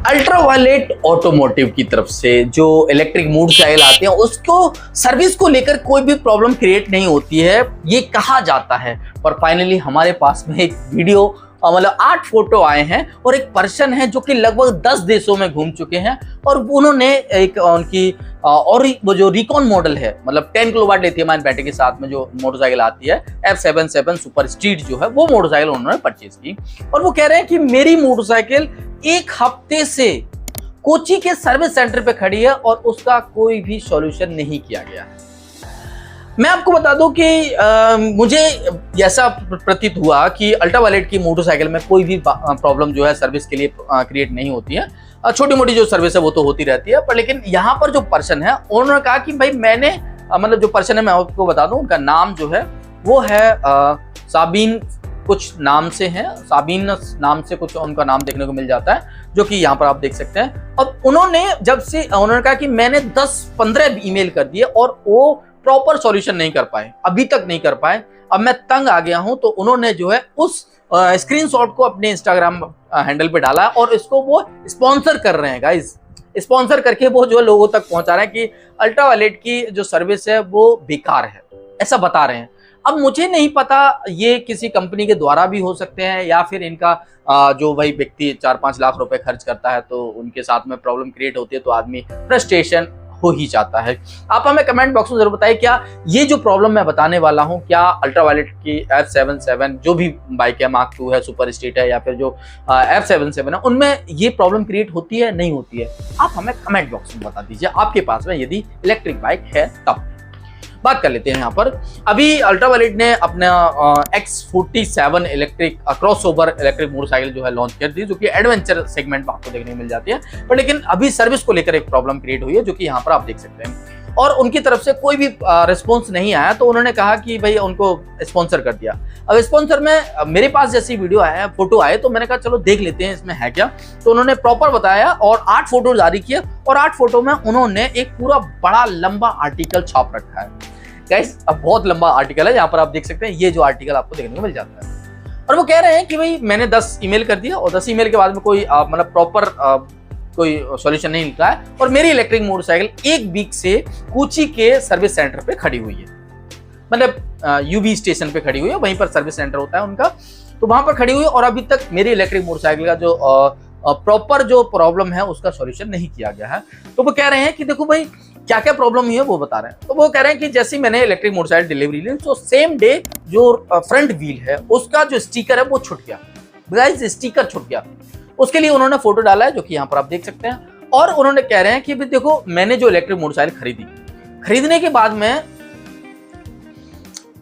Ultraviolet automotive की तरफ से जो इलेक्ट्रिक मोटरसाइकिल आते हैं उसको सर्विस को लेकर कोई भी प्रॉब्लम क्रिएट नहीं होती है, ये कहा जाता है। पर फाइनली हमारे पास में एक वीडियो मतलब 8 फोटो आए हैं और एक पर्सन है जो कि लगभग 10 देशों में घूम चुके हैं और उन्होंने एक उनकी और वो जो रिकॉन मॉडल है, मतलब 10 किलोवाट लिथियम आयन बैटरी के साथ में जो मोटरसाइकिल आती है F77 सुपर स्ट्रीट जो है, वो मोटरसाइकिल उन्होंने परचेज की। और वो कह रहे हैं कि मेरी मोटरसाइकिल एक हफ्ते से कोची के सर्विस सेंटर पे खड़ी है और उसका कोई भी सॉल्यूशन नहीं किया गया है। मैं आपको बता दूं कि मुझे ऐसा प्रतीत हुआ कि अल्ट्रावायलेट की मोटरसाइकिल में कोई भी प्रॉब्लम जो है सर्विस के लिए क्रिएट नहीं होती है। छोटी मोटी जो सर्विस है वो तो होती रहती है, पर लेकिन यहाँ पर जो पर्सन है उन्होंने कहा कि भाई मैंने मतलब जो पर्सन है मैं आपको बता दूं, उनका नाम जो है वो है साबिन कुछ नाम से है, साबिन नाम से कुछ उनका नाम देखने को मिल जाता है, जो कि यहाँ पर आप देख सकते हैं। अब उन्होंने उन्होंने कहा कि मैंने 10-15 ईमेल कर दिए और वो प्रॉपर सॉल्यूशन नहीं कर पाए, अभी तक नहीं कर पाए। अब मैं तंग आ गया हूं, तो उन्होंने जो है उस स्क्रीनशॉट को अपने इंस्टाग्राम हैंडल पे डाला और इसको वो स्पॉन्सर कर रहे हैं गाइस। स्पॉन्सर करके वो जो लोगों तक पहुंचा रहे हैं कि अल्ट्रावायलेट की जो सर्विस है वो बेकार है, ऐसा बता रहे हैं। अब मुझे नहीं पता ये किसी कंपनी के द्वारा भी हो सकते हैं या फिर इनका जो भाई व्यक्ति 4-5 लाख रुपए खर्च करता है तो उनके साथ में प्रॉब्लम क्रिएट होती है तो आदमी फ्रस्ट्रेशन हो ही जाता है। आप हमें कमेंट बॉक्स में जरूर बताइए, क्या ये जो प्रॉब्लम मैं बताने वाला हूं, क्या अल्ट्रावायलेट की F77 जो भी बाइक है, मार्क 2 है, सुपर स्ट्रीट है या फिर जो F77 है, उनमें ये प्रॉब्लम क्रिएट होती है नहीं होती है? आप हमें कमेंट बॉक्स में बता दीजिए आपके पास में यदि इलेक्ट्रिक बाइक है तब। बात कर लेते हैं यहाँ पर। अभी अल्ट्रावायलेट ने अपना X47 electric crossover electric motorcycle जो है लॉन्च कर दी, जो कि एडवेंचर सेगमेंट में आपको देखने को मिल जाती है। पर लेकिन अभी सर्विस को लेकर एक प्रॉब्लम क्रिएट हुई है, जो कि यहाँ पर आप देख सकते हैं, और उनकी तरफ से कोई भी रिस्पॉन्स नहीं आया, तो उन्होंने कहा कि भाई उनको स्पॉन्सर कर दिया। अब स्पॉन्सर में मेरे पास जैसी वीडियो आया, फोटो आए, तो मैंने कहा चलो देख लेते हैं इसमें है क्या। तो उन्होंने प्रॉपर बताया और 8 फोटो जारी किए और 8 फोटो में उन्होंने एक पूरा बड़ा लंबा आर्टिकल छाप रखा है गाइस। अब बहुत लंबा आर्टिकल है, यहाँ पर आप देख सकते हैं, ये जो आर्टिकल आपको देखने को मिल जाता है। और वो कह रहे हैं कि भाई मैंने 10 ईमेल कर दिया और 10 ईमेल के बाद में कोई मतलब प्रॉपर कोई सॉल्यूशन नहीं निकला है और मेरी इलेक्ट्रिक मोटरसाइकिल 1 वीक से कोची के सर्विस सेंटर पे खड़ी हुई है, मतलब यूबी स्टेशन पे खड़ी हुई है, वहीं पर सर्विस सेंटर होता है उनका, तो वहां पर खड़ी हुई है और अभी तक मेरी इलेक्ट्रिक मोटरसाइकिल का जो प्रॉपर जो प्रॉब्लम है उसका सॉल्यूशन नहीं किया गया है। तो वो कह रहे हैं कि देखो भाई क्या क्या प्रॉब्लम हुई है वो बता रहे हैं। तो वो कह रहे हैं कि जैसे ही मैंने इलेक्ट्रिक मोटरसाइकिल डिलीवरी ली तो सेम डे जो फ्रंट व्हील है उसका जो स्टिकर है वो छूट गया, गाइस स्टिकर छूट गया। उसके लिए उन्होंने फोटो डाला है, जो कि यहाँ पर आप देख सकते हैं। और उन्होंने कह रहे हैं कि देखो मैंने जो इलेक्ट्रिक मोटरसाइकिल खरीदने के बाद में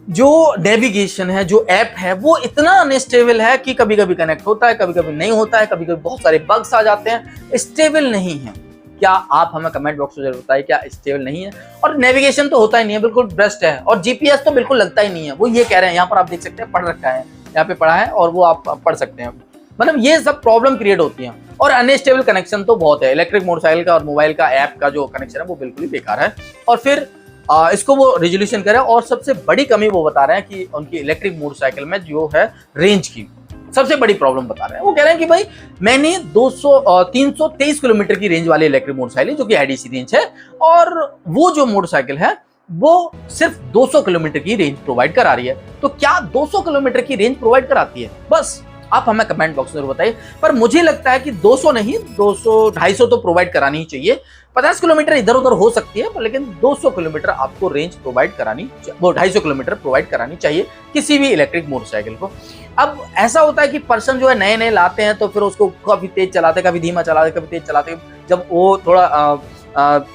जो नेविगेशन है, जो ऐप है, वो इतना अनस्टेबल है कि कभी कभी कनेक्ट होता है, कभी कभी नहीं होता है, कभी कभी बहुत सारे बग्स आ जाते हैं, स्टेबल नहीं है। क्या आप हमें कमेंट बॉक्स में जरूर बताइए क्या स्टेबल नहीं है। और नेविगेशन तो होता ही नहीं है, बिल्कुल बेस्ट है, और जीपीएस तो बिल्कुल लगता ही नहीं है। वो ये कह रहे हैं, यहाँ पर आप देख सकते हैं, पढ़ रखा है, यहाँ पे पढ़ा है और वो आप पढ़ सकते हैं। मतलब ये सब प्रॉब्लम क्रिएट होती है। और अनस्टेबल कनेक्शन तो बहुत है, इलेक्ट्रिक मोटरसाइकिल का और मोबाइल का ऐप का जो कनेक्शन है वो बिल्कुल ही बेकार है। और फिर इसको वो रेजोल्यूशन करे, और सबसे बड़ी कमी वो बता रहे हैं कि उनकी इलेक्ट्रिक मोटरसाइकिल में जो है रेंज की सबसे बड़ी प्रॉब्लम बता रहे हैं। वो कह रहे हैं कि भाई मैंने 323 किलोमीटर की रेंज वाली इलेक्ट्रिक मोटरसाइकिल, जो कि आईडीसी रेंज है, और वो जो मोटरसाइकिल है वो सिर्फ 200 किलोमीटर की रेंज प्रोवाइड करा रही है। तो क्या 200 किलोमीटर की रेंज प्रोवाइड कराती है? बस आप हमें कमेंट बॉक्स में जरूर बताइए। पर मुझे लगता है कि 200 नहीं, 200-250 तो प्रोवाइड करानी ही चाहिए। 50 किलोमीटर इधर उधर हो सकती है, पर लेकिन 200 किलोमीटर आपको रेंज प्रोवाइड करानी, वो 250 किलोमीटर प्रोवाइड करानी चाहिए किसी भी इलेक्ट्रिक मोटरसाइकिल को। अब ऐसा होता है कि पर्सन जो है नए नए लाते हैं तो फिर उसको कभी तेज चलाते, कभी धीमा चलाते, कभी तेज चलाते। जब वो थोड़ा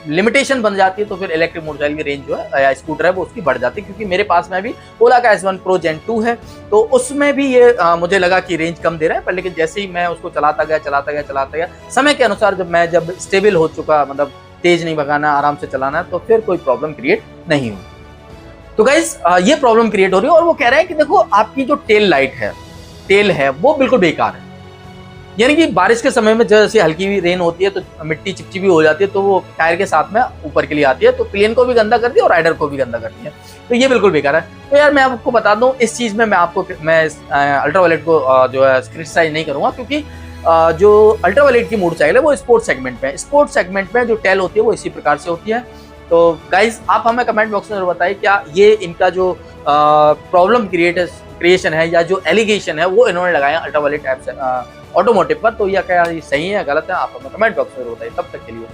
लिमिटेशन बन जाती है तो फिर इलेक्ट्रिक मोटरसाइकिल की रेंज जो है या स्कूटर है वो उसकी बढ़ जाती है। क्योंकि मेरे पास में भी ओला का S1 Pro Gen 2 है, तो उसमें भी ये मुझे लगा कि रेंज कम दे रहा है, पर लेकिन जैसे ही मैं उसको चलाता गया समय के अनुसार जब स्टेबल हो चुका, मतलब तेज नहीं भगाना, आराम से चलाना, तो फिर कोई प्रॉब्लम क्रिएट नहीं हुई। तो गाइस ये प्रॉब्लम क्रिएट हो रही है। और वो कह रहे हैं कि देखो आपकी जो टेल है वो बिल्कुल बेकार है, यानी कि बारिश के समय में जैसे हल्की भी रेन होती है तो मिट्टी चिपचिपी हो जाती है, तो वो टायर के साथ में ऊपर के लिए आती है, तो प्लेन को भी गंदा करती है और राइडर को भी गंदा करती है। तो ये बिल्कुल बेकार है। तो यार मैं आपको बता दूं, इस चीज में मैं अल्ट्रावायलेट को जो है क्रिटिसाइज नहीं करूंगा, क्योंकि जो अल्ट्रावायलेट की मूड चाइल है वो स्पोर्ट्स सेगमेंट में है। स्पोर्ट्स सेगमेंट में जो टेल होती है वो इसी प्रकार से होती है। तो गाइज आप हमें कमेंट बॉक्स में जरूर बताइए क्या ये इनका जो प्रॉब्लम क्रिएशन है या जो एलिगेशन है वो इन्होंने लगाया अल्ट्रावायलेट ऐप से ऑटोमोटिव पर, तो यह क्या सही है या गलत है, आप हमें कमेंट बॉक्स में जरूर बताइए। तब तक के लिए